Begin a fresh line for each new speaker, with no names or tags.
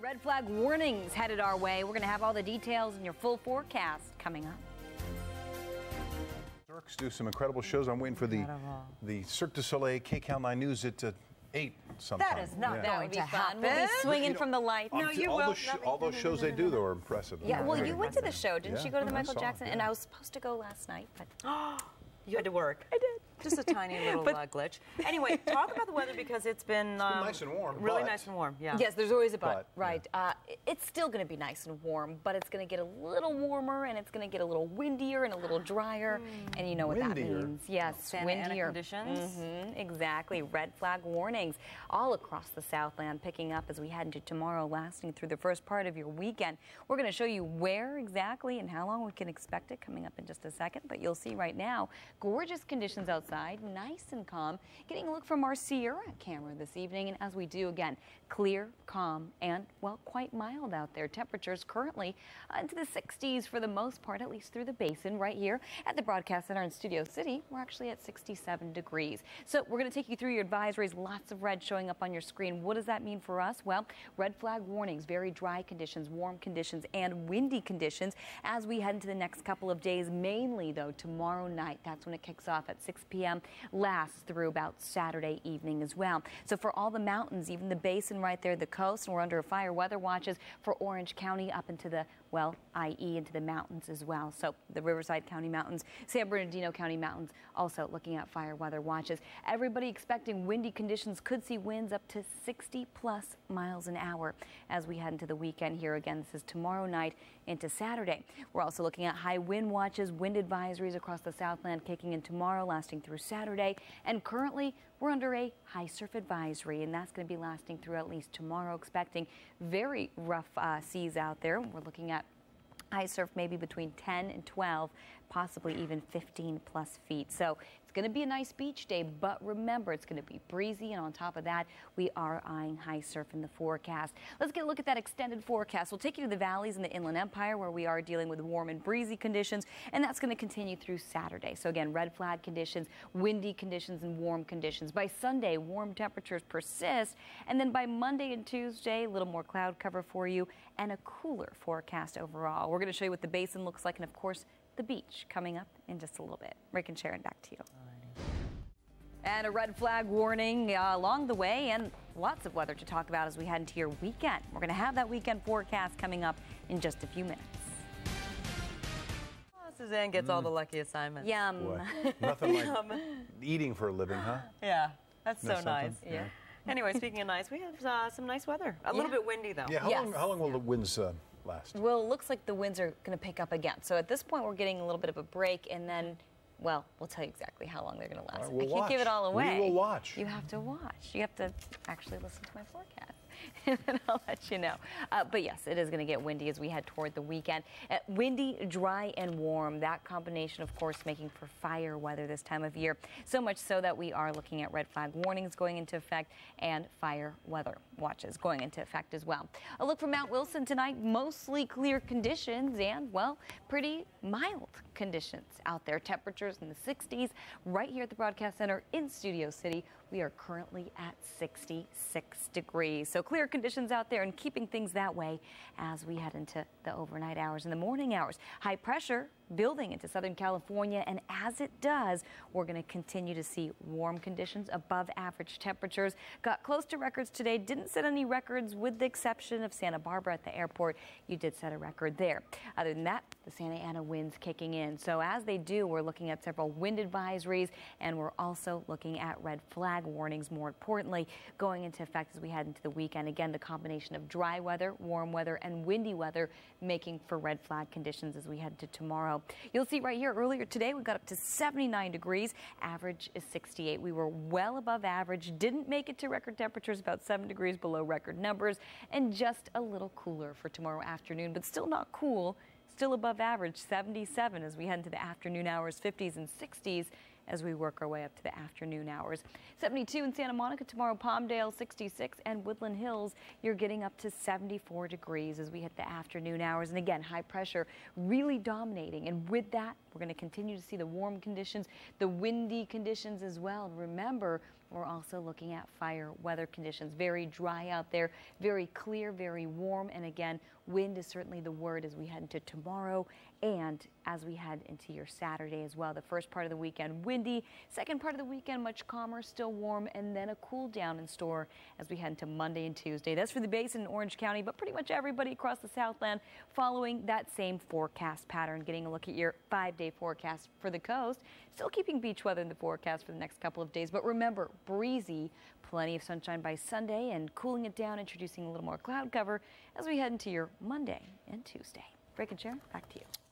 Red flag warnings headed our way. We're going to have all the details in your full forecast coming up.
Cirques do some incredible shows. I'm waiting for the Cirque du Soleil KCAL9 News at 8 sometime.
That is not going to happen.
We'll
be swinging from the light.
No, you will. All those shows they do, though, are impressive.
Yeah, well, you went to the show, didn't you go to the Michael Jackson?
Yeah.
And I was supposed to go last night, but...
You had to work.
I did.
Just a tiny little glitch. Anyway, talk about the weather because it's been
nice and warm.
Really nice and warm, yeah.
Yes, there's always a but, right. Yeah. It's still going to be nice and warm, but it's going to get a little warmer, and it's going to get a little windier and a little drier, and you know what that means. Yes,
Santa Ana
windier
conditions.
Exactly. Red flag warnings all across the Southland, picking up as we head into tomorrow, lasting through the first part of your weekend. We're going to show you where exactly and how long we can expect it coming up in just a second, but you'll see right now, gorgeous conditions outside, nice and calm. Getting a look from our Sierra camera this evening, and as we do, again, clear, calm, and, well, quite mild out there. Temperatures currently into the 60s for the most part, at least through the basin. Right here at the broadcast center in Studio City, we're actually at 67 degrees. So we're going to take you through your advisories. Lots of red showing up on your screen. What does that mean for us? Well, red flag warnings, very dry conditions, warm conditions, and windy conditions as we head into the next couple of days. Mainly, though, tomorrow night. That's when it kicks off at 6 p.m. lasts through about Saturday evening as well. So for all the mountains, even the basin right there, the coast, and we're under fire weather watches for Orange County up into the, well, IE into the mountains as well. So the Riverside County Mountains, San Bernardino County Mountains also looking at fire weather watches. Everybody expecting windy conditions, could see winds up to 60+ miles an hour as we head into the weekend here. Again, this is tomorrow night into Saturday. We're also looking at high wind watches, wind advisories across the Southland kicking in tomorrow, lasting through Saturday. And currently, we're under a high surf advisory, and that's going to be lasting through at least tomorrow, expecting very rough seas out there. We're looking at high surf maybe between 10 and 12, possibly even 15+ feet. So it's going to be a nice beach day, but remember, it's going to be breezy, and on top of that, we are eyeing high surf in the forecast. Let's get a look at that extended forecast. We'll take you to the valleys in the Inland Empire where we are dealing with warm and breezy conditions, and that's going to continue through Saturday. So again, red flag conditions, windy conditions, and warm conditions. By Sunday, warm temperatures persist, and then by Monday and Tuesday, a little more cloud cover for you and a cooler forecast overall. We're going to show you what the basin looks like, and of course, the beach coming up in just a little bit. Rick and Sharon, back to you. And a red flag warning along the way, and lots of weather to talk about as we head into your weekend. We're going to have that weekend forecast coming up in just a few minutes.
Oh, Suzanne gets all the lucky assignments.
Yum.
Boy, nothing like eating for a living, huh?
Yeah, that's so nice.
Yeah.
Anyway, speaking of nice, we have some nice weather. A little bit windy, though.
Yeah, how long will the winds last?
Well, it looks like the winds are going to pick up again. So at this point, we're getting a little bit of a break, and then, well, we'll tell you exactly how long they're going to last.
Right,
I can't give it all away.
We will watch.
You have to watch. You have to actually listen to my forecast. And then I'll let you know. But yes, it is going to get windy as we head toward the weekend. Windy, dry, and warm. That combination, of course, making for fire weather this time of year. So much so that we are looking at red flag warnings going into effect and fire weather watches going into effect as well. A look from Mount Wilson tonight. Mostly clear conditions and, well, pretty mild conditions out there. Temperatures in the 60s right here at the broadcast center in Studio City. We are currently at 66 degrees. So clear conditions out there and keeping things that way as we head into the overnight hours and the morning hours. High pressure building into Southern California, and as it does, we're going to continue to see warm conditions, above average temperatures. Got close to records today, didn't set any records with the exception of Santa Barbara at the airport. You did set a record there. Other than that, the Santa Ana winds kicking in. So as they do, we're looking at several wind advisories, and we're also looking at red flag warnings, more importantly, going into effect as we head into the weekend. Again, the combination of dry weather, warm weather, and windy weather making for red flag conditions as we head to tomorrow. You'll see right here earlier today we got up to 79 degrees. Average is 68. We were well above average. Didn't make it to record temperatures, about 7 degrees below record numbers, and just a little cooler for tomorrow afternoon, but still not cool. Still above average, 77 as we head into the afternoon hours, 50s and 60s as we work our way up to the afternoon hours. 72 in Santa Monica tomorrow, Palmdale 66, and Woodland Hills, you're getting up to 74 degrees as we hit the afternoon hours. And again, high pressure really dominating. And with that, we're going to continue to see the warm conditions, the windy conditions as well. And remember, We're also looking at fire weather conditions. Very dry out there, very clear, very warm. And again, wind is certainly the word as we head into tomorrow and as we head into your Saturday as well. The first part of the weekend windy, second part of the weekend much calmer, still warm, and then a cool down in store as we head into Monday and Tuesday. That's for the Basin in Orange County, but pretty much everybody across the Southland following that same forecast pattern. Getting a look at your 5-day forecast for the coast. Still keeping beach weather in the forecast for the next couple of days, but remember, breezy, plenty of sunshine by Sunday, and cooling it down, introducing a little more cloud cover as we head into your Monday and Tuesday. Rick and Sharon, back to you.